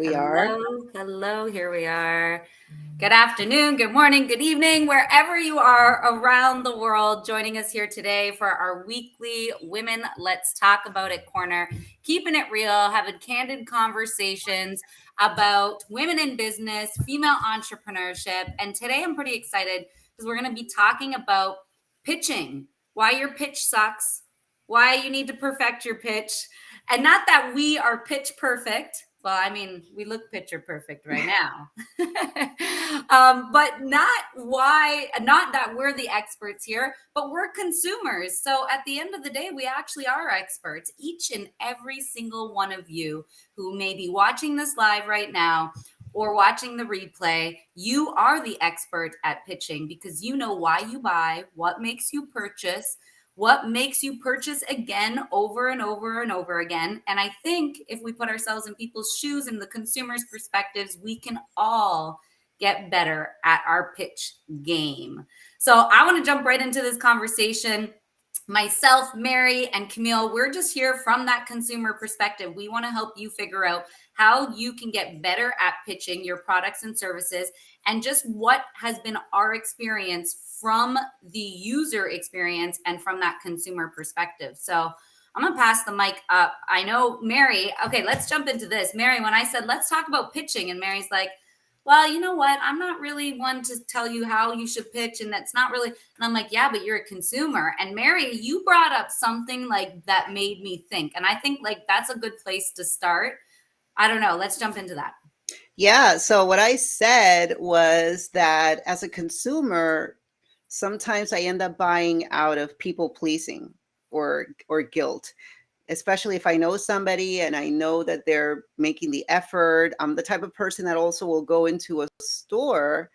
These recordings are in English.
we are. Hello, hello, here we are. Good afternoon, good morning, good evening, wherever you are around the world joining us here today for our weekly Women Let's Talk About It corner. Keeping it real, having candid conversations about women in business, female entrepreneurship. And today I'm pretty excited because we're going to be talking about pitching, why your pitch sucks, why you need to perfect your pitch. And not that we are pitch perfect. Well, I mean, we look picture perfect right now. But not that we're the experts here, but we're consumers. So at the end of the day, we actually are experts. Each and every single one of you who may be watching this live right now or watching the replay, you are the expert at pitching because you know why you buy, what makes you purchase, what makes you purchase again over and over and over again. And I think if we put ourselves in people's shoes and the consumer's perspectives, we can all get better at our pitch game. So I want to jump right into this conversation. Myself, Mary, and Camille, we're just here from that consumer perspective. We want to help you figure out how you can get better at pitching your products and services and just what has been our experience from the user experience and from that consumer perspective. So I'm going to pass the mic up. I know Mary, okay, let's jump into this. Mary, when I said, let's talk about pitching, and Mary's like, well, you know what? I'm not really one to tell you how you should pitch. And that's not really, and I'm like, yeah, but you're a consumer. And Mary, you brought up something like that made me think. And I think like that's a good place to start. I don't know. Let's jump into that. Yeah. So what I said was that as a consumer, sometimes I end up buying out of people pleasing or guilt, especially if I know somebody and I know that they're making the effort. I'm the type of person that also will go into a store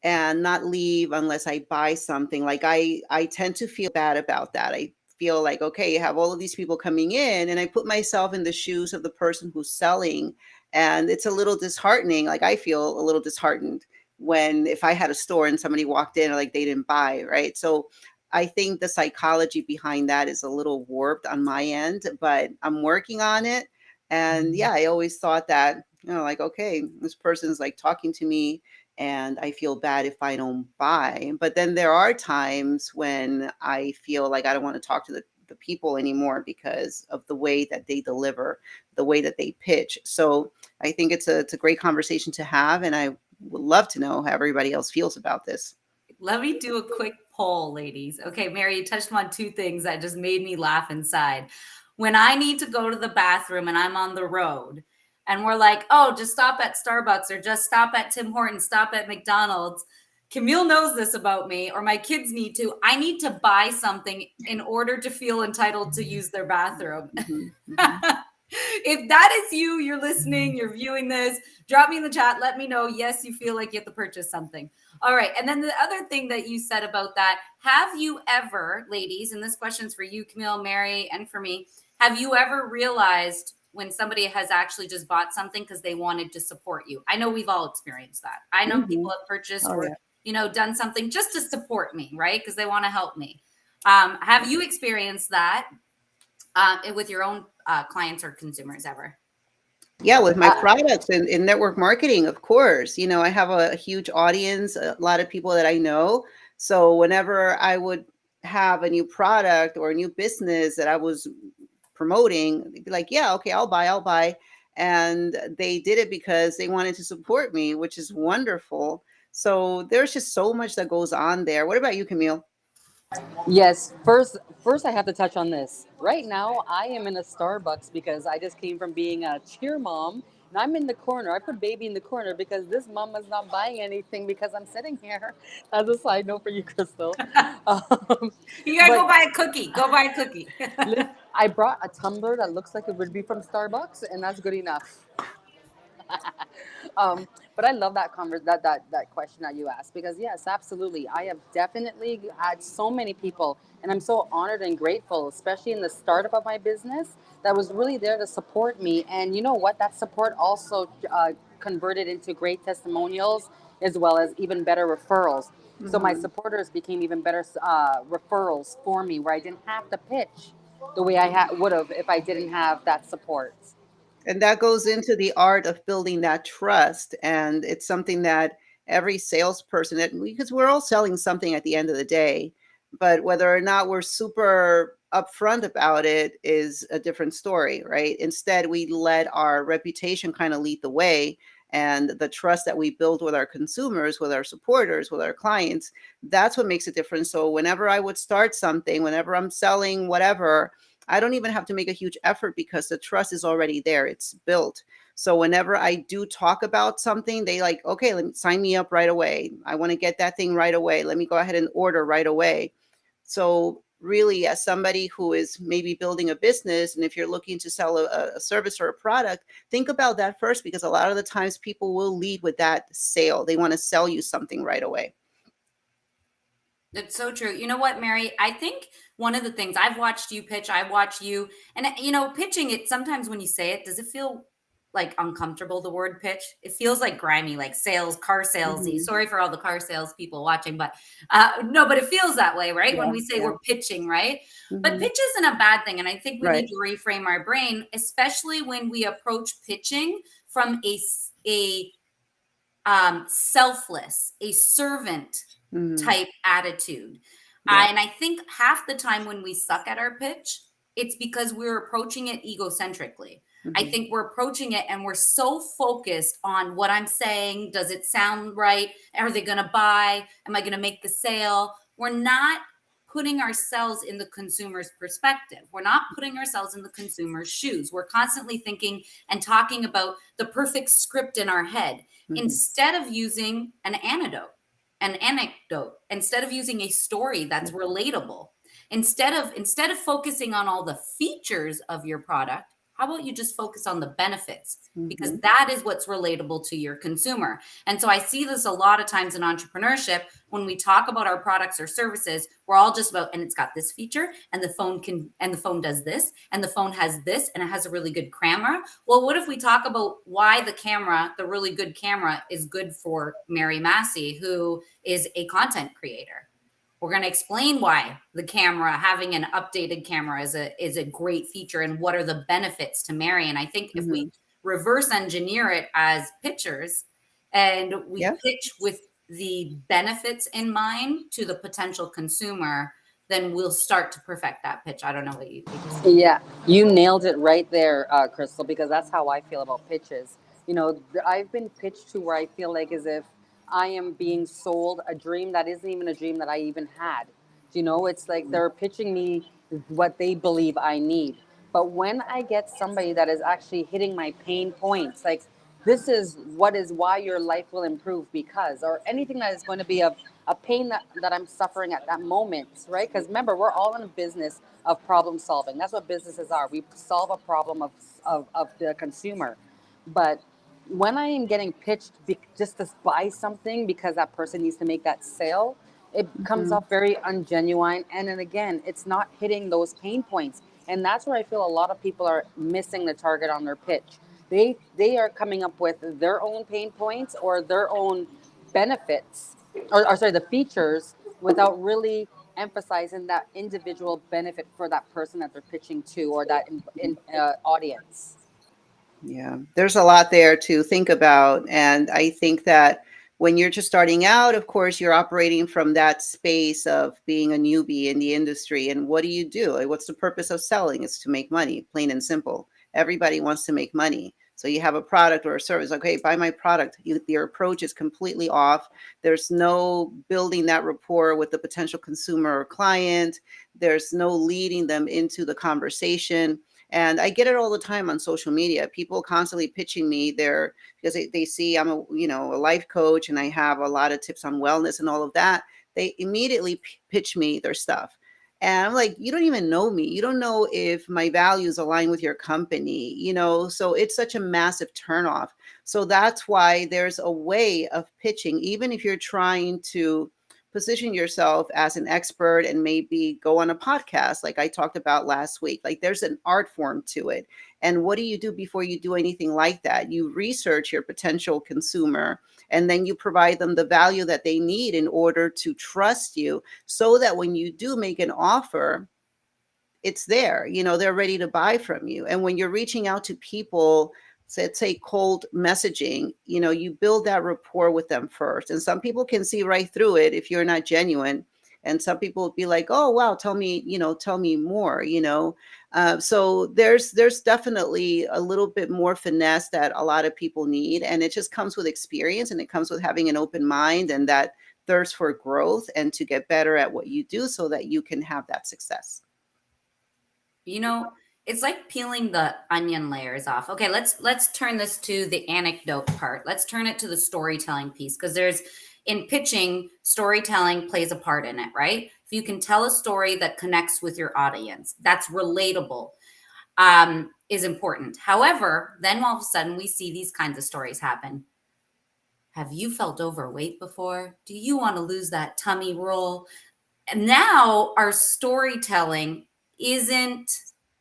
and not leave unless I buy something. Like I tend to feel bad about that. I feel like, okay, you have all of these people coming in, and I put myself in the shoes of the person who's selling, and it's a little disheartening. Like I feel a little disheartened when if I had a store and somebody walked in like they didn't buy, right? So I think the psychology behind that is a little warped on my end, but I'm working on it. And yeah, I always thought that, like, okay, this person's like talking to me and I feel bad if I don't buy. But then there are times when I feel like I don't want to talk to the people anymore because of the way that they deliver, the way that they pitch. So I think it's a great conversation to have, and I would love to know how everybody else feels about this. Let me do a quick poll, ladies. Okay, Mary, you touched on two things that just made me laugh inside. When I need to go to the bathroom and I'm on the road, and we're like, oh, just stop at Starbucks or just stop at Tim Hortons, stop at McDonald's. Camille knows this about me, or my kids need to. I need to buy something in order to feel entitled to use their bathroom. Mhm, mhm. If that is you, you're listening, you're viewing this, drop me in the chat. Let me know. Yes, you feel like you have to purchase something. All right. And then the other thing that you said about that, have you ever, ladies, and this question's for you, Camille, Mary, and for me, have you ever realized when somebody has actually just bought something because they wanted to support you? I know we've all experienced that. I know people Mhm. have purchased Oh or, yeah. done something just to support me, right? Because they want to help me. Have you experienced that with your own clients or consumers ever? Yeah, with my products and in network marketing, of course. I have a huge audience, a lot of people that I know. So whenever I would have a new product or a new business that I was promoting, they'd be like, yeah, okay, I'll buy. And they did it because they wanted to support me, which is wonderful. So there's just so much that goes on there. What about you, Camille? Yes, first I have to touch on this. Right now, I am in a Starbucks because I just came from being a cheer mom, and I'm in the corner. I put baby in the corner because this mom is not buying anything because I'm sitting here. As a side note for you, Crystal. Um, You gotta go but buy a cookie. Go buy a cookie. I brought a tumbler that looks like it would be from Starbucks, and that's good enough. um, but I love that question that you asked because yes, absolutely, I have definitely had so many people, and I'm so honored and grateful, especially in the startup of my business, that was really there to support me. And you know what? That support also converted into great testimonials as well as even better referrals. So my Mhm. supporters became even better referrals for me, where I didn't have to pitch the way I would have if I didn't have that support. And that goes into the art of building that trust. And it's something that every salesperson, because we're all selling something at the end of the day, but whether or not we're super upfront about it is a different story, right? Instead, we let our reputation kind of lead the way, and the trust that we build with our consumers, with our supporters, with our clients, that's what makes a difference. So whenever I would start something, whenever I'm selling whatever, I don't even have to make a huge effort because the trust is already there. It's built. So whenever I do talk about something, they like, okay, let me sign me up right away. I want to get that thing right away. Let me go ahead and order right away. So really, as somebody who is maybe building a business, and if you're looking to sell a service or a product, think about that first, because a lot of the times people will lead with that sale. They want to sell you something right away. That's so true. You know what, Mary? I think one of the things I've watched you pitch, I watch you, and pitching it sometimes when you say it, does it feel like uncomfortable? The word pitch, it feels like grimy, like sales, car salesy. Mhm. Sorry for all the car sales people watching, but no, but it feels that way, right? When Yeah, we say yeah. we're pitching, right? But Mhm. pitch isn't a bad thing, and I think we need Right. to reframe our brain, especially when we approach pitching from a selfless, a servant Mhm. type attitude. Yeah. And I think half the time when we suck at our pitch, it's because we're approaching it egocentrically. I Mhm. think we're approaching it and we're so focused on what I'm saying. Does it sound right? Are they going to buy? Am I going to make the sale? We're not putting ourselves in the consumer's perspective. We're not putting ourselves in the consumer's shoes. We're constantly thinking and talking about the perfect script in our head Mhm. instead of using an anecdote, instead of using a story that's Mhm. relatable, instead of focusing on all the features of your product, how about you just focus on the benefits, because Mhm. that is what's relatable to your consumer. And so I see this a lot of times in entrepreneurship. When we talk about our products or services, we're all just about, and it's got this feature, and the phone does this, and the phone has this, and it has a really good camera. Well, what if we talk about why the really good camera is good for Mary Massey, who is a content creator? We're going to explain why having an updated camera is a great feature, and what are the benefits to Mary. And I think if we Mhm. reverse engineer it as pitchers, and we Yeah. pitch with the benefits in mind to the potential consumer, then we'll start to perfect that pitch. I don't know what you think. Yeah, you nailed it right there, Crystal, because that's how I feel about pitches. I've been pitched to where I feel like as if I am being sold a dream that isn't even a dream that I even had. It's like they're pitching me what they believe I need. But when I get somebody that is actually hitting my pain points, like this is why your life will improve because, or anything that is going to be a pain that I'm suffering at that moment, right? Because remember, we're all in a business of problem solving. That's what businesses are. We solve a problem of the consumer. But when I am getting pitched just to buy something because that person needs to make that sale, it comes Mhm. off very ungenuine. And then again, it's not hitting those pain points. And that's where I feel a lot of people are missing the target on their pitch. They are coming up with their own pain points or their own benefits, or sorry, the features, without really emphasizing that individual benefit for that person that they're pitching to, or that audience. Yeah, there's a lot there to think about. And I think that when you're just starting out, of course, you're operating from that space of being a newbie in the industry. And what do you do? Like, what's the purpose of selling? It's to make money, plain and simple. Everybody wants to make money. So you have a product or a service. Okay, buy my product. Your approach is completely off. There's no building that rapport with the potential consumer or client. There's no leading them into the conversation. And I get it all the time on social media. People constantly pitching me their, because they see I'm a life coach and I have a lot of tips on wellness and all of that. They immediately pitch me their stuff. And I'm like, you don't even know me. You don't know if my values align with your company. So it's such a massive turnoff. So that's why there's a way of pitching, even if you're trying to position yourself as an expert and maybe go on a podcast like I talked about last week. Like there's an art form to it. And what do you do before you do anything like that? You research your potential consumer and then you provide them the value that they need in order to trust you, so that when you do make an offer, it's there, they're ready to buy from you. And when you're reaching out to people, let's say cold messaging, you build that rapport with them first. And some people can see right through it if you're not genuine. And some people will be like, oh, wow, tell me more, so there's definitely a little bit more finesse that a lot of people need. And it just comes with experience, and it comes with having an open mind and that thirst for growth and to get better at what you do so that you can have that success. It's like peeling the onion layers off. Okay, let's turn this to the anecdote part. Let's turn it to the storytelling piece, because in pitching, storytelling plays a part in it, right? If you can tell a story that connects with your audience, that's relatable, is important. However, then all of a sudden we see these kinds of stories happen. Have you felt overweight before? Do you want to lose that tummy roll? And now our storytelling isn't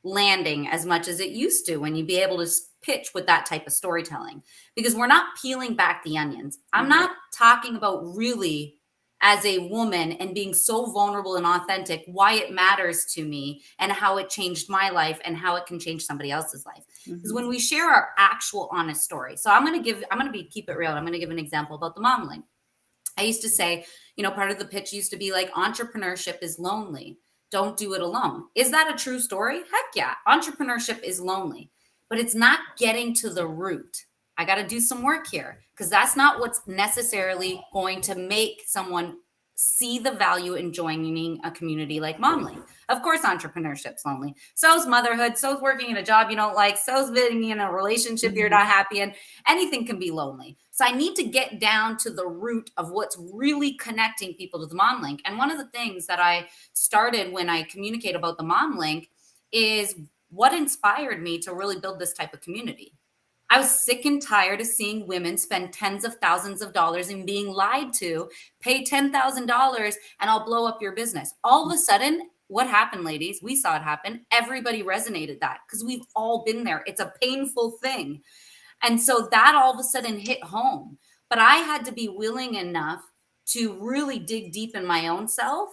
landing as much as it used to when you'd be able to pitch with that type of storytelling, because we're not peeling back the onions. I'm not talking about really, as a woman and being so vulnerable and authentic, why it matters to me and how it changed my life and how it can change somebody else's life. Because when we share our actual honest story, so I'm going to keep it real. I'm going to give an example about the mom link. I used to say, part of the pitch used to be like, entrepreneurship is lonely. Don't do it alone. Is that a true story? Heck yeah. Entrepreneurship is lonely, but it's not getting to the root. I got to do some work here, because that's not what's necessarily going to make someone see the value in joining a community like MomLink. Of course, entrepreneurship's lonely. So's motherhood. So's working in a job you don't like. So's being in a relationship you're not happy in. Anything can be lonely. So I need to get down to the root of what's really connecting people to the MomLink. And one of the things that I started when I communicate about the MomLink is what inspired me to really build this type of community. I was sick and tired of seeing women spend tens of thousands of dollars and being lied to, pay $10,000 and I'll blow up your business. All of a sudden, what happened, ladies? We saw it happen. Everybody resonated that, because we've all been there. It's a painful thing. And so that all of a sudden hit home. But I had to be willing enough to really dig deep in my own self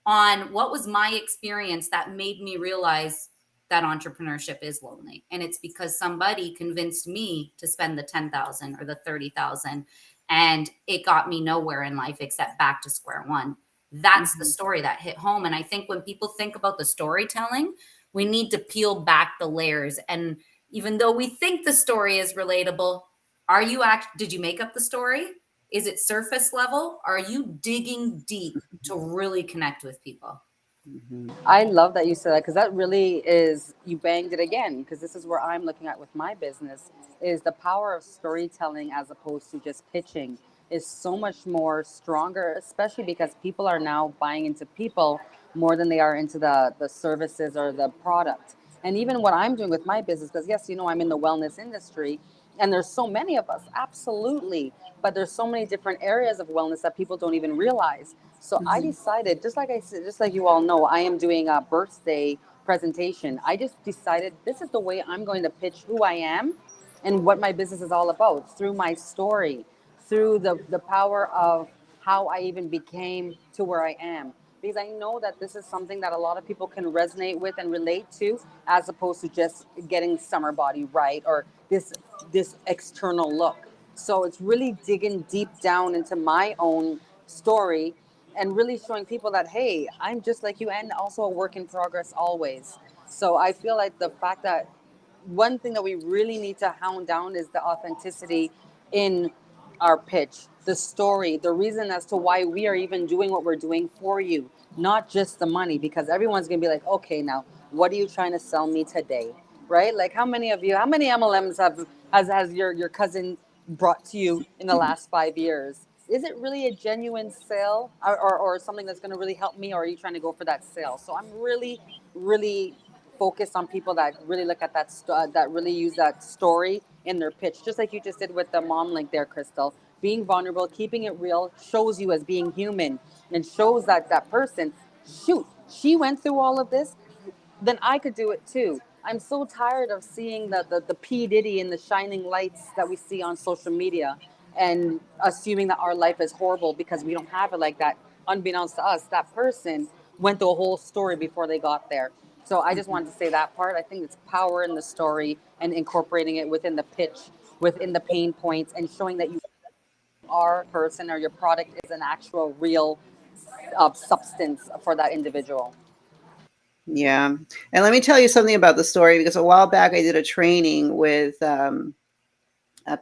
on what was my experience that made me realize that entrepreneurship is lonely. And it's because somebody convinced me to spend the 10,000 or the 30,000, and it got me nowhere in life except back to square one. That's the story that hit home. And I think when people think about the storytelling, we need to peel back the layers. And even though we think the story is relatable, did you make up the story? Is it surface level? Are you digging deep to really connect with people? I love that you said that, because that really is, you banged it again, because this is where I'm looking at with my business, is the power of storytelling as opposed to just pitching is so much more stronger, especially because people are now buying into people more than they are into the services or the product. And even what I'm doing with my business, because yes, I'm in the wellness industry, and there's so many of us, absolutely, but there's so many different areas of wellness that people don't even realize. So I decided, just like I said, just like you all know, I am doing a birthday presentation. I just decided this is the way I'm going to pitch who I am and what my business is all about, through my story, through the power of how I even became to where I am. Because I know that this is something that a lot of people can resonate with and relate to, as opposed to just getting summer body right, or this external look. So it's really digging deep down into my own story and really showing people that, hey, I'm just like you, and also a work in progress always. So I feel like the fact that one thing that we really need to hound down is the authenticity in our pitch, the story, the reason as to why we are even doing what we're doing for you, not just the money, because everyone's going to be like, okay, now what are you trying to sell me today? Right? Like, how many MLMs has your cousin brought to you in the last 5 years? Is it really a genuine sale, or something that's going to really help me, or are you trying to go for that sale? So I'm really, really focused on people that really look at that really use that story in their pitch, just like you just did with the mom link there, Crystal. Being vulnerable, keeping it real, shows you as being human, and shows that person, shoot, she went through all of this, then I could do it too. I'm so tired of seeing the P. Diddy and the shining lights that we see on social media, and assuming that our life is horrible because we don't have it like that. Unbeknownst to us, that person went through a whole story before they got there. So I just wanted to say that part. I think it's power in the story and incorporating it within the pitch, within the pain points, and showing that you are a person or your product is an actual real substance for that individual. Yeah. And let me tell you something about the story, because a while back I did a training with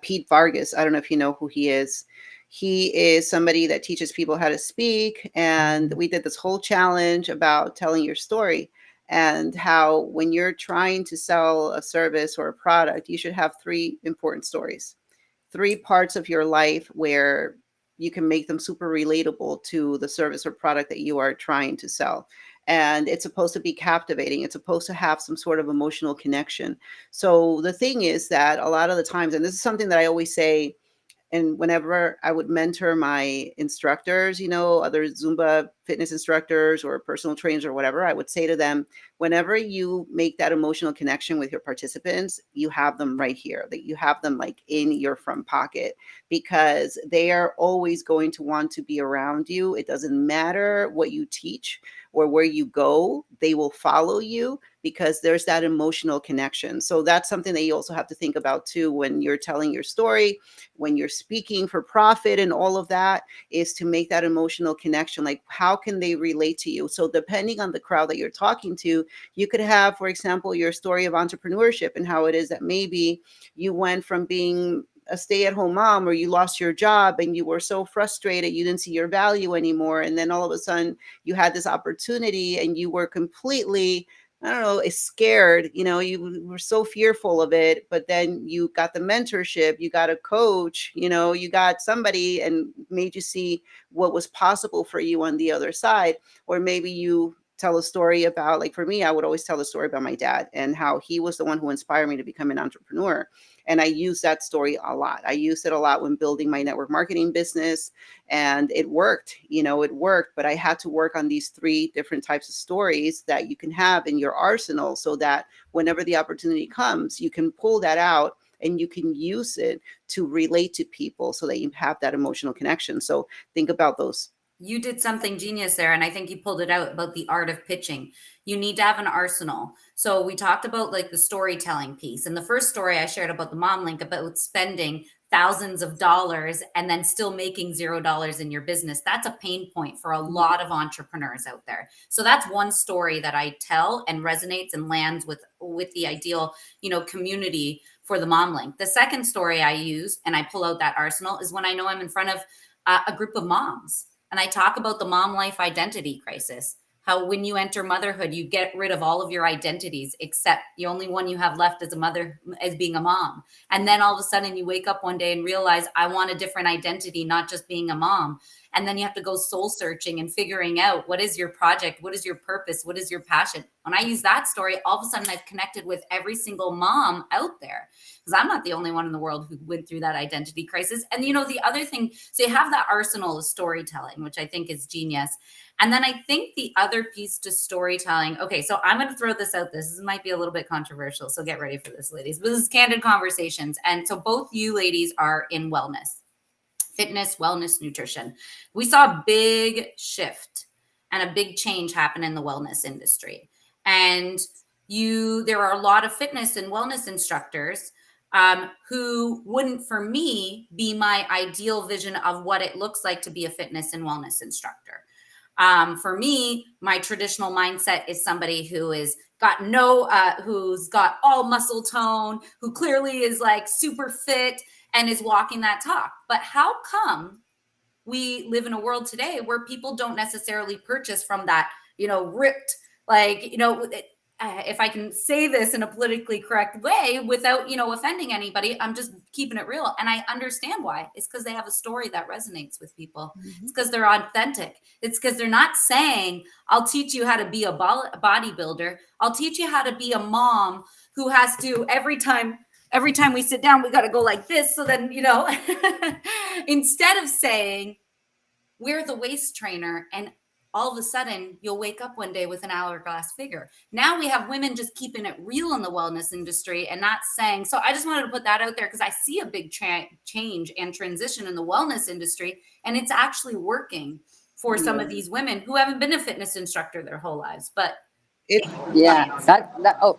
Pete Vargas. I don't know if you know who he is. He is somebody that teaches people how to speak. And we did this whole challenge about telling your story, and how when you're trying to sell a service or a product, you should have three important stories, three parts of your life where you can make them super relatable to the service or product that you are trying to sell. And it's supposed to be captivating. It's supposed to have some sort of emotional connection. So the thing is that a lot of the times, and this is something that I always say, and whenever I would mentor my instructors, other Zumba fitness instructors or personal trainers or whatever, I would say to them, whenever you make that emotional connection with your participants, you have them right here, that you have them like in your front pocket, because they are always going to want to be around you. It doesn't matter what you teach or where you go, they will follow you because there's that emotional connection. So that's something that you also have to think about too when you're telling your story, when you're speaking for profit and all of that, is to make that emotional connection. Like, how can they relate to you? So depending on the crowd that you're talking to, you could have, for example, your story of entrepreneurship and how it is that maybe you went from being a stay-at-home mom, or you lost your job and you were so frustrated you didn't see your value anymore, and then all of a sudden you had this opportunity and you were completely, I don't know, scared, you were so fearful of it, but then you got the mentorship, you got a coach, you got somebody and made you see what was possible for you on the other side. Or maybe you tell a story about, like for me, I would always tell the story about my dad and how he was the one who inspired me to become an entrepreneur. And I use that story a lot. I used it a lot when building my network marketing business, and it worked, it worked, but I had to work on these three different types of stories that you can have in your arsenal, so that whenever the opportunity comes, you can pull that out and you can use it to relate to people so that you have that emotional connection. So think about those. You did something genius there, and I think you pulled it out about the art of pitching. You need to have an arsenal. So we talked about like the storytelling piece, and the first story I shared about the mom link, about spending thousands of dollars and then still making $0 in your business. That's a pain point for a lot of entrepreneurs out there. So that's one story that I tell and resonates and lands with the ideal, community for the mom link. The second story I use, and I pull out that arsenal, is when I know I'm in front of a group of moms. And I talk about the mom life identity crisis, how when you enter motherhood, you get rid of all of your identities, except the only one you have left as a mother, as being a mom. And then all of a sudden you wake up one day and realize, I want a different identity, not just being a mom. And then you have to go soul searching and figuring out, what is your project? What is your purpose? What is your passion? When I use that story, all of a sudden I've connected with every single mom out there, because I'm not the only one in the world who went through that identity crisis. And the other thing, so you have that arsenal of storytelling, which I think is genius. And then I think the other piece to storytelling, okay, so I'm going to throw this out. This might be a little bit controversial, so get ready for this, ladies. But this is Candid Conversations. And so both you ladies are in wellness, fitness, wellness, nutrition. We saw a big shift and a big change happen in the wellness industry. And there are a lot of fitness and wellness instructors who wouldn't, for me, be my ideal vision of what it looks like to be a fitness and wellness instructor. For me, my traditional mindset is somebody who is who's got all muscle tone, who clearly is like super fit and is walking that talk. But how come we live in a world today where people don't necessarily purchase from that, ripped, like, if I can say this in a politically correct way without, offending anybody, I'm just keeping it real. And I understand why. It's because they have a story that resonates with people. Mm-hmm. It's because they're authentic. It's because they're not saying, I'll teach you how to be a bodybuilder. I'll teach you how to be a mom who has to, every time we sit down, we got to go like this. So then, instead of saying, we're the waist trainer, and all of a sudden you'll wake up one day with an hourglass figure. Now we have women just keeping it real in the wellness industry and not saying, so I just wanted to put that out there because I see a big change and transition in the wellness industry, and it's actually working for some of these women who haven't been a fitness instructor their whole lives. But It Yeah, that I'll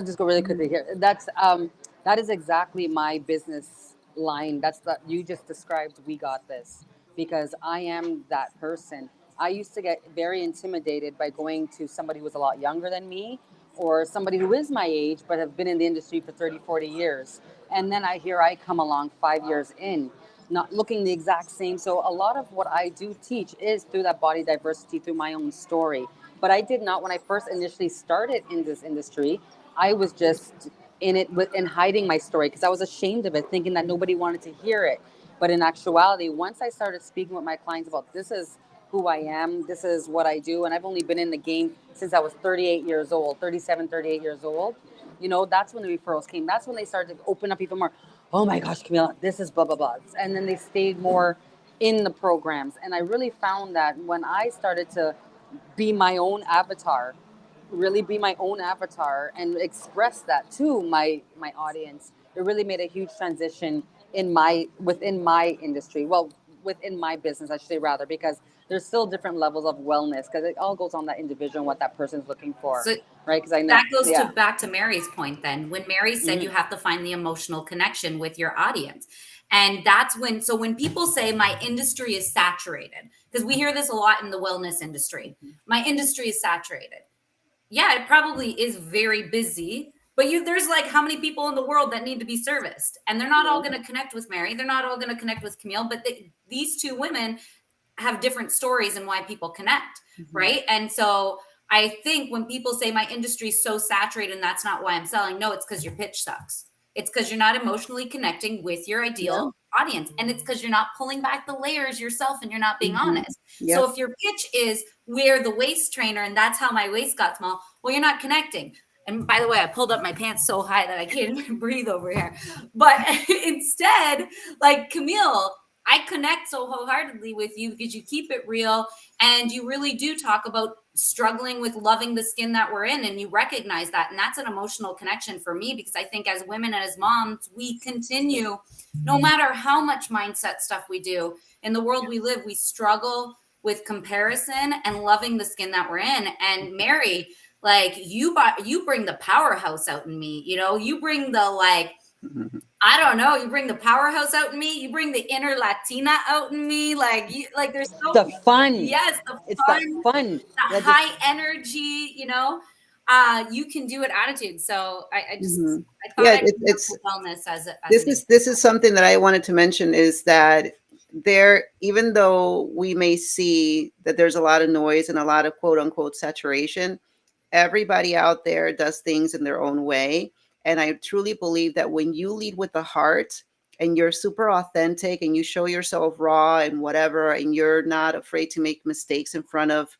just go really quickly here. That is exactly my business line. That's that you just described. We got this because I am that person. I used to get very intimidated by going to somebody who was a lot younger than me or somebody who is my age but have been in the industry for 30, 40 years. And then I come along 5 years in, not looking the exact same. So a lot of what I do teach is through that body diversity, through my own story. But I did not, when I first initially started in this industry, I was just in it with and hiding my story because I was ashamed of it, thinking that nobody wanted to hear it. But in actuality, once I started speaking with my clients about this is who I am, this is what I do, and I've only been in the game since I was 38 years old, 37, 38 years old. That's when the referrals came. That's when they started to open up even more. Oh my gosh, Camila, this is blah, blah, blah. And then they stayed more in the programs. And I really found that when I started to be my own avatar, really be my own avatar and express that to my audience, it really made a huge transition within my industry. Well, within my business, I should say rather, because there's still different levels of wellness because it all goes on that individual and what that person's looking for, So right? Because I know, that goes to yeah. back to Mary's point then. When Mary said you have to find the emotional connection with your audience. And that's when people say my industry is saturated, because we hear this a lot in the wellness industry. My industry is saturated. Yeah, it probably is very busy, but there's like how many people in the world that need to be serviced, and they're not all going to connect with Mary. They're not all going to connect with Camille, but these two women have different stories and why people connect, right? And so I think when people say my industry is so saturated and that's not why I'm selling, no, it's because your pitch sucks. It's because you're not emotionally connecting with your ideal audience. And it's because you're not pulling back the layers yourself and you're not being honest. Yep. So if your pitch is we're the waist trainer and that's how my waist got small, well, you're not connecting. And by the way, I pulled up my pants so high that I can't even breathe over here. But instead, like Camille, I connect so wholeheartedly with you because you keep it real and you really do talk about struggling with loving the skin that we're in, and you recognize that. And that's an emotional connection for me because I think as women and as moms, we continue, no matter how much mindset stuff we do in the world we live, we struggle with comparison and loving the skin that we're in. And Mary, like you bring the powerhouse out in me, you bring the like, I don't know. You bring the powerhouse out in me. You bring the inner Latina out in me. Like there's so The fun. yes, the It's fun, that fun. that high energy. You can do it attitude. So I thought Yeah, I'd bring up the wellness as this is something that I wanted to mention is that even though we may see that there's a lot of noise and a lot of quote unquote saturation, everybody out there does things in their own way. And I truly believe that when you lead with the heart and you're super authentic and you show yourself raw and whatever, and you're not afraid to make mistakes in front of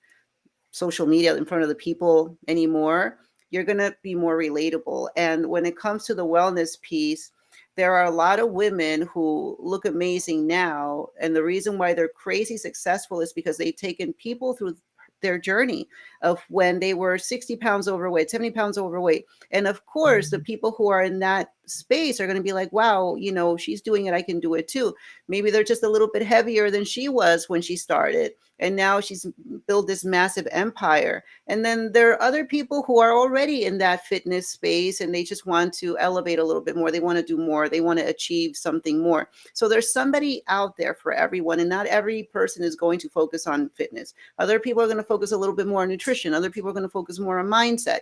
social media, in front of the people anymore, you're going to be more relatable. And when it comes to the wellness piece, there are a lot of women who look amazing now. And the reason why they're crazy successful is because they've taken people through their journey of when they were 60 pounds overweight, 70 pounds overweight. And of course, the people who are in that space are going to be like, wow, she's doing it. I can do it too. Maybe they're just a little bit heavier than she was when she started. And now she's built this massive empire. And then there are other people who are already in that fitness space and they just want to elevate a little bit more. They want to do more. They want to achieve something more. So there's somebody out there for everyone. And not every person is going to focus on fitness. Other people are going to focus a little bit more on nutrition. Other people are going to focus more on mindset,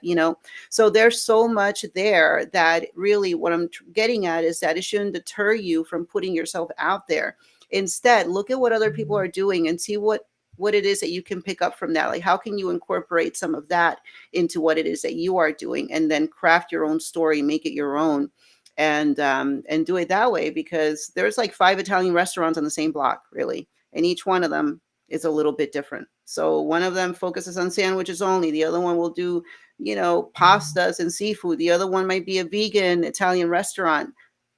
So there's so much there that really what I'm getting at is that it shouldn't deter you from putting yourself out there. Instead, look at what other people are doing and see what it is that you can pick up from that. Like, how can you incorporate some of that into what it is that you are doing, and then craft your own story, make it your own, and do it that way. Because there's like 5 Italian restaurants on the same block, really, and each one of them is a little bit different. So one of them focuses on sandwiches only. The other one will do, pastas and seafood. The other one might be a vegan Italian restaurant.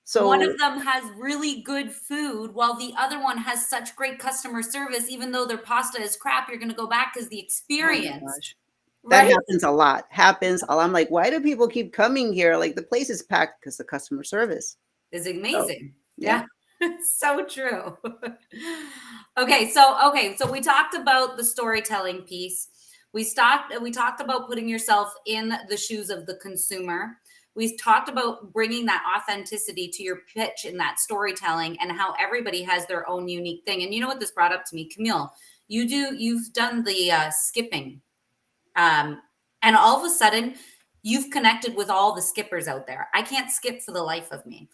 So one of them has really good food while the other one has such great customer service. Even though their pasta is crap, you're going to go back because the experience. Oh my gosh. Right? That happens a lot. I'm like, why do people keep coming here? Like, the place is packed because the customer service is amazing. So, yeah. So true. Okay, so we talked about the storytelling piece. We talked about putting yourself in the shoes of the consumer. We talked about bringing that authenticity to your pitch and that storytelling, and how everybody has their own unique thing. And you know what this brought up to me, Camille? You've done the skipping, and all of a sudden, you've connected with all the skippers out there. I can't skip for the life of me.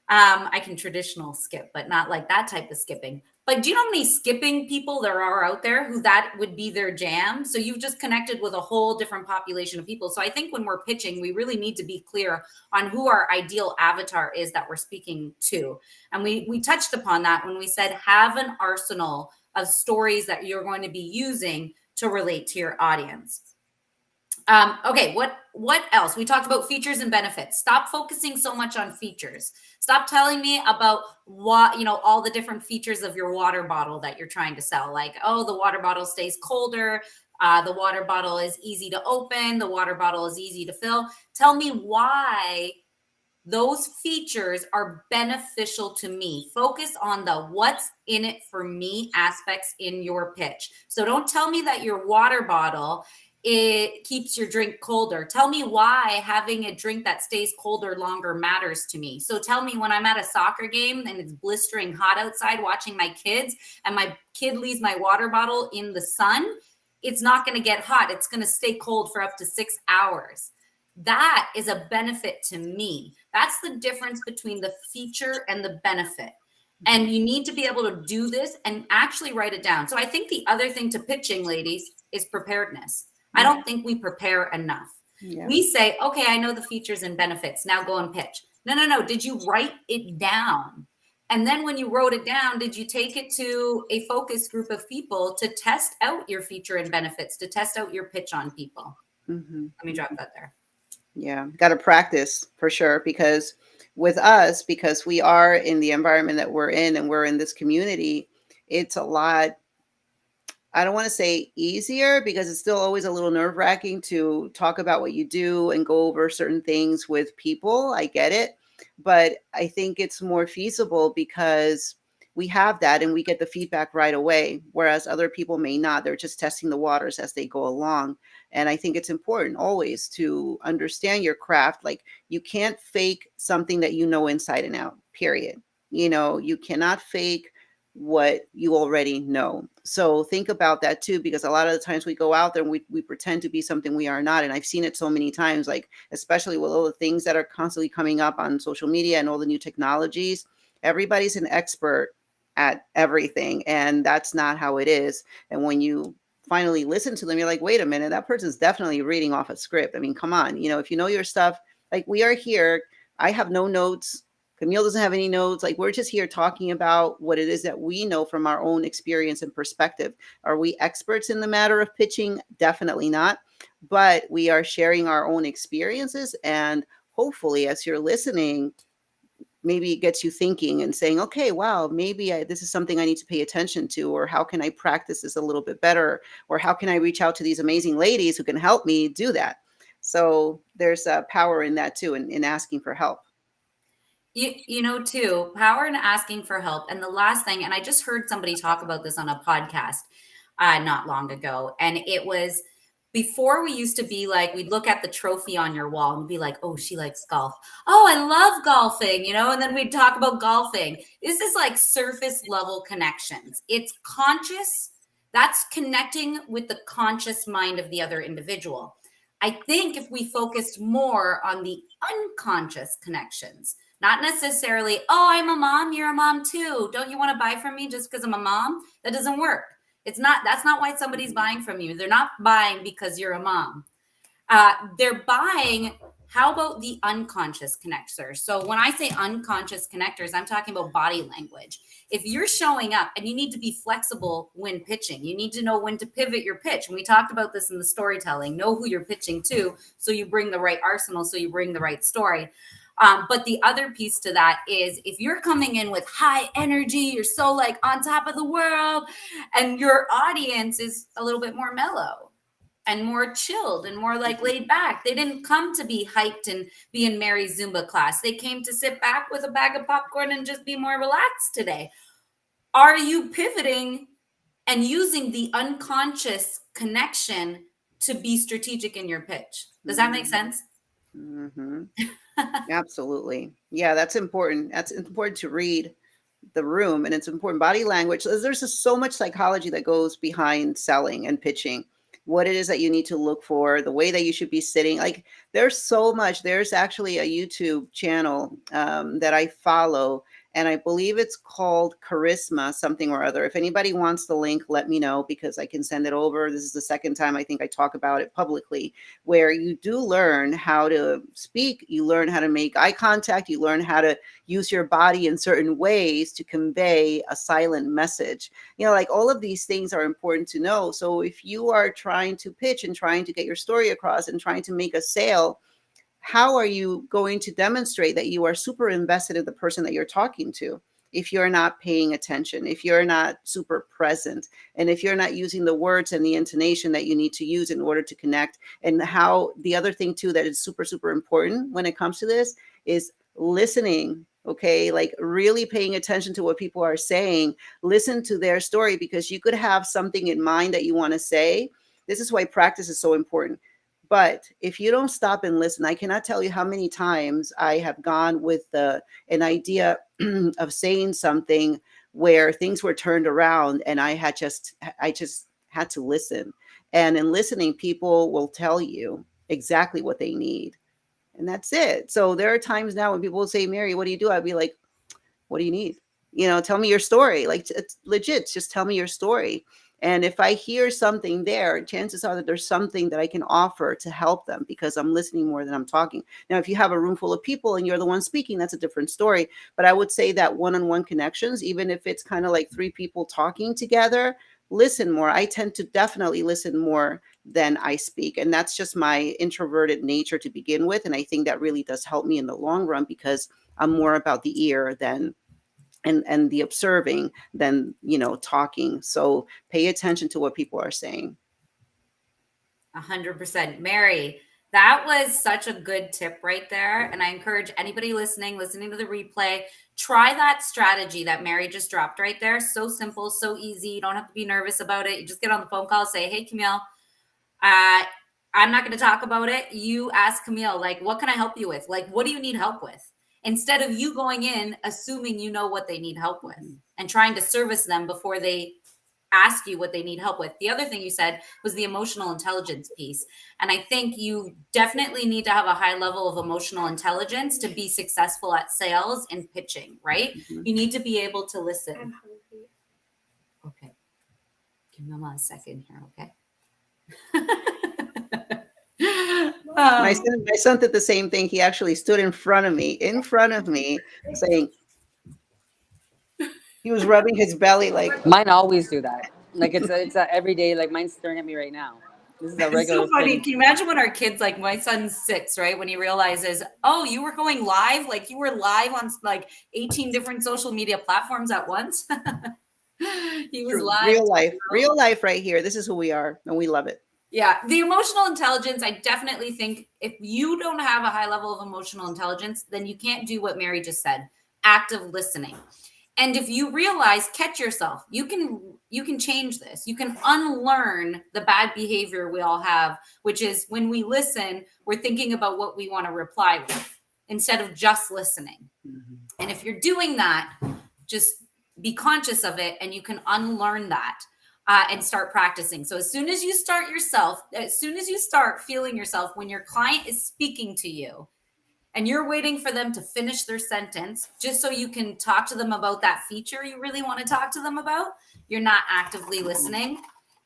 I can traditional skip, but not like that type of skipping. But do you know how many skipping people there are out there who that would be their jam? So you've just connected with a whole different population of people. So I think when we're pitching, we really need to be clear on who our ideal avatar is that we're speaking to. And we touched upon that when we said have an arsenal of stories that you're going to be using to relate to your audience. Okay, what else? We talked about features and benefits. Stop focusing so much on features. Stop telling me about what, all the different features of your water bottle that you're trying to sell. Like, oh, the water bottle stays colder. The water bottle is easy to open. The water bottle is easy to fill. Tell me why those features are beneficial to me. Focus on the what's in it for me aspects in your pitch. So don't tell me that your water bottle, it keeps your drink colder. Tell me why having a drink that stays colder longer matters to me. So tell me when I'm at a soccer game and it's blistering hot outside watching my kids, and my kid leaves my water bottle in the sun, it's not going to get hot. It's going to stay cold for up to 6 hours. That is a benefit to me. That's the difference between the feature and the benefit. And you need to be able to do this and actually write it down. So I think the other thing to pitching, ladies, is preparedness. I don't think we prepare enough. Yeah. We say, okay, I know the features and benefits. Now go and pitch. No. Did you write it down? And then when you wrote it down, did you take it to a focus group of people to test out your feature and benefits, to test out your pitch on people? Mm-hmm. Let me drop that there. Yeah, got to practice for sure, because with us, because we are in the environment that we're in and we're in this community, it's a lot, I don't want to say easier, because it's still always a little nerve-wracking to talk about what you do and go over certain things with people. I get it. But I think it's more feasible because we have that and we get the feedback right away, whereas other people may not. They're just testing the waters as they go along. And I think it's important always to understand your craft. Like, you can't fake something that you know inside and out, period. You cannot fake what you already know. So think about that too, because a lot of the times we go out there and we pretend to be something we are not. And I've seen it so many times, like, especially with all the things that are constantly coming up on social media and all the new technologies. Everybody's an expert at everything, and that's not how it is. And when you finally listen to them, you're like, wait a minute, that person's definitely reading off a script. I mean, come on, if you know your stuff, like we are here, I have no notes. Camille doesn't have any notes. Like, we're just here talking about what it is that we know from our own experience and perspective. Are we experts in the matter of pitching? Definitely not. But we are sharing our own experiences. And hopefully, as you're listening, maybe it gets you thinking and saying, okay, wow, maybe this is something I need to pay attention to, or how can I practice this a little bit better? Or how can I reach out to these amazing ladies who can help me do that? So there's power in that too, in asking for help. Too, power in asking for help. And the last thing, and I just heard somebody talk about this on a podcast not long ago. And it was, before we used to be like, we'd look at the trophy on your wall and be like, oh, she likes golf. Oh, I love golfing, and then we'd talk about golfing. This is like surface level connections. It's conscious. That's connecting with the conscious mind of the other individual. I think if we focused more on the unconscious connections, not necessarily, oh, I'm a mom, you're a mom too. Don't you want to buy from me just because I'm a mom? That doesn't work. That's not why somebody's buying from you. They're not buying because you're a mom. They're buying, how about the unconscious connectors? So when I say unconscious connectors, I'm talking about body language. If you're showing up, and you need to be flexible when pitching, you need to know when to pivot your pitch. And we talked about this in the storytelling. Know who you're pitching to, so you bring the right arsenal, so you bring the right story. But the other piece to that is, if you're coming in with high energy, you're so like on top of the world, and your audience is a little bit more mellow and more chilled and more like laid back. They didn't come to be hyped and be in Mary's Zumba class. They came to sit back with a bag of popcorn and just be more relaxed today. Are you pivoting and using the unconscious connection to be strategic in your pitch. Does that make sense? Mm-hmm. Absolutely. Yeah, that's important. That's important to read the room, and it's important body language. There's just so much psychology that goes behind selling and pitching, what it is that you need to look for, the way that you should be sitting. Like, there's so much. There's actually a YouTube channel that I follow, and I believe it's called Charisma something or other. If anybody wants the link, let me know, because I can send it over. This is the second time I think I talk about it publicly, where you do learn how to speak, you learn how to make eye contact, you learn how to use your body in certain ways to convey a silent message. Like, all of these things are important to know. So if you are trying to pitch and trying to get your story across and trying to make a sale, how are you going to demonstrate that you are super invested in the person that you're talking to if you're not paying attention, if you're not super present, and if you're not using the words and the intonation that you need to use in order to connect? And how the other thing too that is super, super important when it comes to this is listening. Okay, like really paying attention to what people are saying. Listen to their story, because you could have something in mind that you want to say. This is why practice is so important. But if you don't stop and listen, I cannot tell you how many times I have gone with an idea of saying something where things were turned around, and I just had to listen. And in listening, people will tell you exactly what they need. And that's it. So there are times now when people will say, Mary, what do you do? I'd be like, what do you need? Tell me your story. Like, it's legit. Just tell me your story. And if I hear something there, chances are that there's something that I can offer to help them, because I'm listening more than I'm talking. Now, if you have a room full of people and you're the one speaking, that's a different story. But I would say that one-on-one connections, even if it's kind of like three people talking together, listen more. I tend to definitely listen more than I speak. And that's just my introverted nature to begin with. And I think that really does help me in the long run, because I'm more about the ear than and the observing than talking. So pay attention to what people are saying. 100%. Mary, that was such a good tip right there. And I encourage anybody listening to the replay, try that strategy that Mary just dropped right there. So simple, so easy. You don't have to be nervous about it. You just get on the phone call, say, hey, Camille, I'm not going to talk about it. You ask Camille, like, what can I help you with? Like, what do you need help with? Instead of you going in, assuming you know what they need help with and trying to service them before they ask you what they need help with. The other thing you said was the emotional intelligence piece. And I think you definitely need to have a high level of emotional intelligence to be successful at sales and pitching, right? Mm-hmm. You need to be able to listen. Okay. Give me a second here, okay? My son did the same thing. He actually stood in front of me, saying, he was rubbing his belly like. Mine always do that. Like it's a everyday. Like mine's staring at me right now. This is a regular. It's so funny. thing. Can you imagine when our kids, like my son's 6, right? When he realizes, oh, you were going live, like you were live on like 18 different social media platforms at once. He was live. Real life right here. This is who we are, and we love it. Yeah. The emotional intelligence, I definitely think if you don't have a high level of emotional intelligence, then you can't do what Mary just said, active listening. And if you realize, catch yourself, you can change this. You can unlearn the bad behavior we all have, which is when we listen, we're thinking about what we want to reply with instead of just listening. Mm-hmm. And if you're doing that, just be conscious of it, and you can unlearn that and start practicing. So as soon as you start feeling yourself when your client is speaking to you, and you're waiting for them to finish their sentence just so you can talk to them about that feature you really want to talk to them about, you're not actively listening.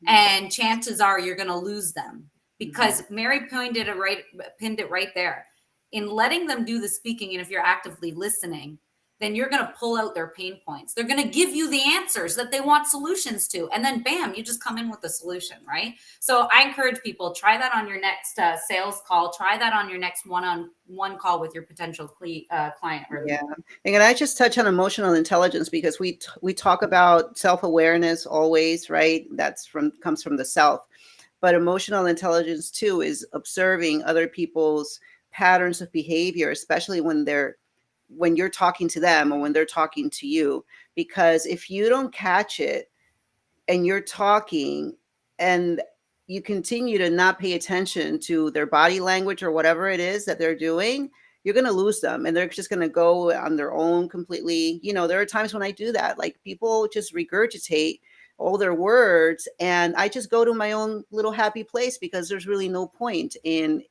And chances are you're going to lose them, because Mary pinned it right there. In letting them do the speaking, and if you're actively listening, then you're going to pull out their pain points. They're going to give you the answers that they want solutions to. And then bam, you just come in with the solution, right? So I encourage people, try that on your next sales call. Try that on your next one-on-one call with your potential client. Yeah. And can I just touch on emotional intelligence, because we talk about self-awareness always, right? Comes from the self. But emotional intelligence too is observing other people's patterns of behavior, especially when you're talking to them or when they're talking to you. Because if you don't catch it and you're talking and you continue to not pay attention to their body language or whatever it is that they're doing, you're going to lose them and they're just going to go on their own completely. There are times when I do that. Like people just regurgitate all their words and I just go to my own little happy place because there's really no point in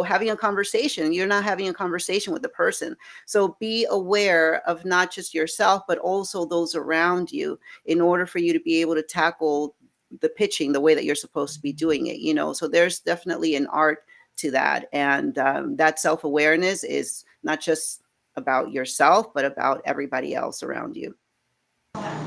having a conversation. You're not having a conversation with the person. So be aware of not just yourself, but also those around you in order for you to be able to tackle the pitching the way that you're supposed to be doing it. So there's definitely an art to that. And that self-awareness is not just about yourself, but about everybody else around you.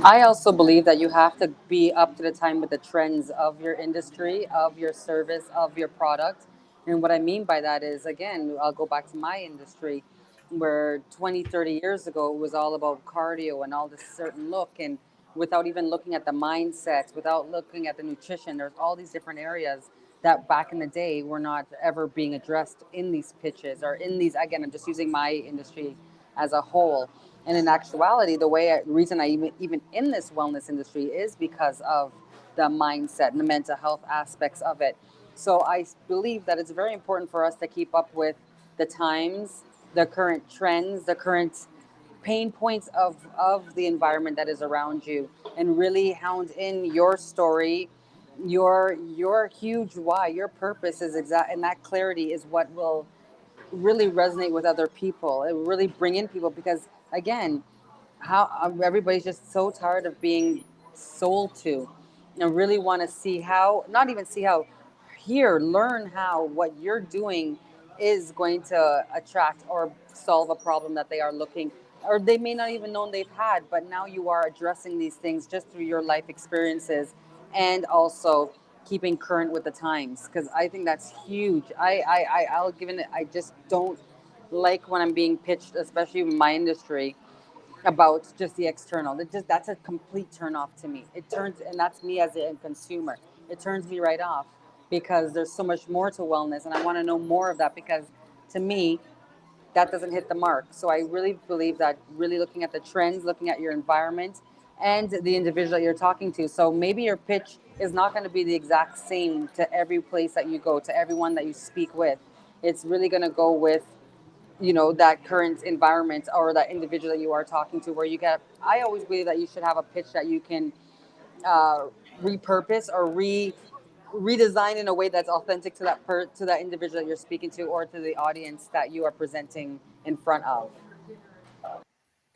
I also believe that you have to be up to the time with the trends of your industry, of your service, of your product. And what I mean by that is, again, I'll go back to my industry where 20, 30 years ago, it was all about cardio and all this certain look. And without even looking at the mindset, without looking at the nutrition, there's all these different areas that back in the day were not ever being addressed in these pitches or in these, again, I'm just using my industry as a whole. And in actuality, reason I even in this wellness industry is because of the mindset and the mental health aspects of it. So I believe that it's very important for us to keep up with the times, the current trends, the current pain points of the environment that is around you, and really hound in your story, your huge why, your purpose is exact, and that clarity is what will really resonate with other people. It will really bring in people because, again, how everybody's just so tired of being sold to, and really want to see how, not even see how, learn how what you're doing is going to attract or solve a problem that they are looking, or they may not even know they've had, but now you are addressing these things just through your life experiences, and also keeping current with the times, because I think that's huge. I'll give it. I just don't like when I'm being pitched, especially in my industry, about just the external. That's a complete turn off to me. It turns, and that's me as a consumer. It turns me right off because there's so much more to wellness, and I want to know more of that because, to me, that doesn't hit the mark. So I really believe that really looking at the trends, looking at your environment and the individual that you're talking to. So maybe your pitch is not going to be the exact same to every place that you go, to everyone that you speak with. It's really going to go with, that current environment or that individual that you are talking to, where you get, I always believe that you should have a pitch that you can repurpose or redesign in a way that's authentic to to that individual that you're speaking to, or to the audience that you are presenting in front of.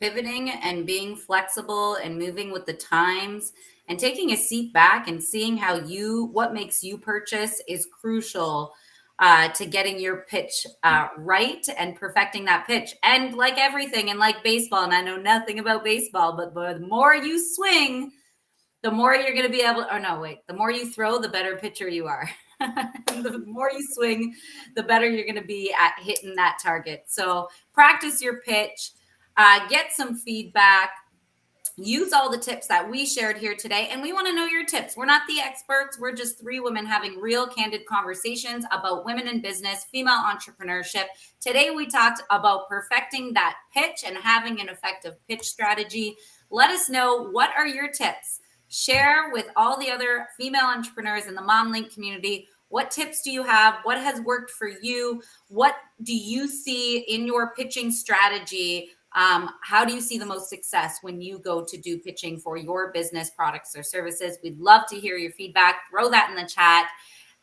Pivoting and being flexible and moving with the times and taking a seat back and seeing what makes you purchase is crucial to getting your pitch right and perfecting that pitch. And like everything, and like baseball, and I know nothing about baseball, but the more you swing, the more you're going to be able, the more you throw, the better pitcher you are. The more you swing, the better you're going to be at hitting that target. So practice your pitch, get some feedback, use all the tips that we shared here today. And we want to know your tips. We're not the experts. We're just three women having real candid conversations about women in business, female entrepreneurship. Today, we talked about perfecting that pitch and having an effective pitch strategy. Let us know, what are your tips? Share with all the other female entrepreneurs in the MomLink community. What tips do you have? What has worked for you? What do you see in your pitching strategy? How do you see the most success when you go to do pitching for your business, products, or services? We'd love to hear your feedback. Throw that in the chat.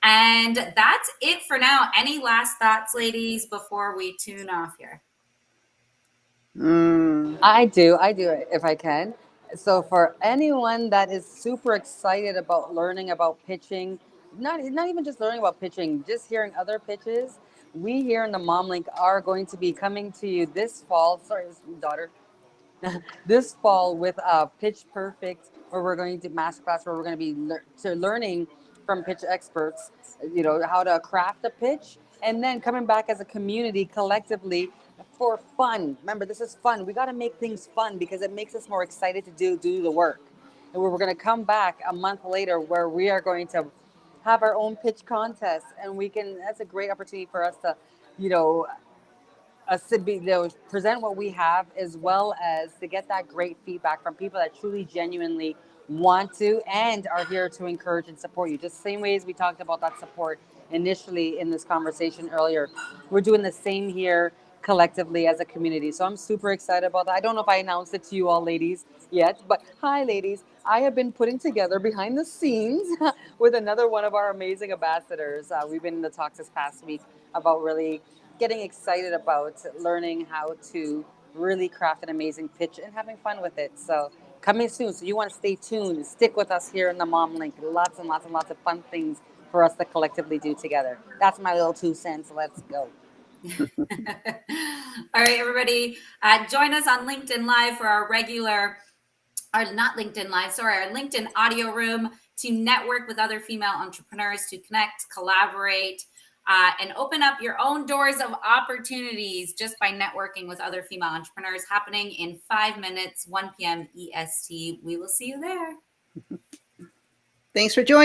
And that's it for now. Any last thoughts, ladies, before we tune off here? I do if I can. So for anyone that is super excited about learning about pitching, not even just learning about pitching, just hearing other pitches, we here in the Mom Link are going to be coming to you this fall. Sorry, daughter. This fall with Pitch Perfect, where we're going to masterclass, where we're going to be learning from pitch experts, how to craft a pitch, and then coming back as a community collectively for fun. Remember, this is fun. We got to make things fun because it makes us more excited to do the work. And we're going to come back a month later where we are going to have our own pitch contest, and that's a great opportunity for us to, present what we have, as well as to get that great feedback from people that truly genuinely want to and are here to encourage and support you. Just same way as we talked about that support initially in this conversation earlier. We're doing the same here collectively as a community. So I'm super excited about that. I don't know if I announced it to you all ladies yet, but hi ladies. I have been putting together behind the scenes with another one of our amazing ambassadors. We've been in the talks this past week about really getting excited about learning how to really craft an amazing pitch and having fun with it. So coming soon. So you want to stay tuned, stick with us here in the Mom Link. Lots and lots and lots of fun things for us to collectively do together. That's my little 2 cents. Let's go. All right, everybody, join us on LinkedIn Live for our not LinkedIn Live, sorry, our LinkedIn audio room to network with other female entrepreneurs, to connect, collaborate, and open up your own doors of opportunities just by networking with other female entrepreneurs, happening in 5 minutes, 1 p.m. EST. We will see you there. Thanks for joining.